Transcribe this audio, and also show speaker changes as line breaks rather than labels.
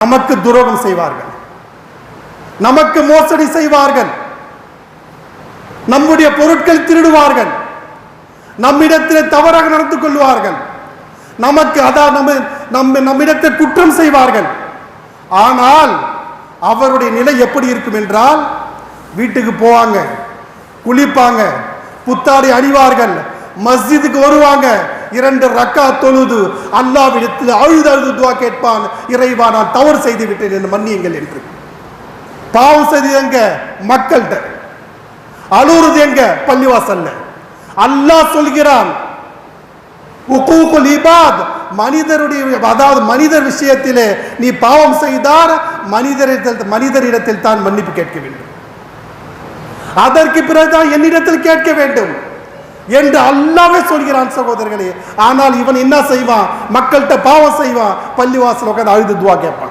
நமக்கு துரோகம் செய்வார்கள், நமக்கு மோசடி செய்வார்கள், நம்முடைய பொருட்கள் திருடுவார்கள், நம்மிடத்தில் தவறாக நடந்து கொள்வார்கள், நமக்கு நம்மிடத்தில் குற்றம் செய்வார்கள். ஆனால் அவருடைய நிலை எப்படி இருக்கும் என்றால், வீட்டுக்கு போவாங்க, குளிப்பாங்க, புத்தாடை அணிவார்கள், மஸ்ஜிதுக்கு வருவாங்க, 2 ரக்காத் தொழுது அல்லாஹ்விடத்தில் அழுது துஆ கேட்பான், இறைவா நான் தவறு செய்து விட்டேன் என்று மன்னியுங்கள் என்று. பாவம் செய்து எங்க மக்கள்கிட்ட, அழுறது எங்க பள்ளிவாசல்ல. அல்லாஹ் சொல்கிறான், உகூகுல் இபாத், மனிதருடைய அதாவது மனிதர் விஷயத்திலே நீ பாவம் செய்தால் மனிதரிடத்தில் தான் மன்னிப்பு கேட்க வேண்டும், அதற்கு பிறகுதான் என்னிடத்தில் கேட்க வேண்டும் என்று அல்லாஹ்வே சொல்கிறான் சகோதரர்களே. ஆனால் இவன் என்ன செய்வான்? மக்கள்கிட்ட பாவம் செய்வான், பள்ளிவாசல் உட்கார்ந்து அழுது துஆ கேட்பான்.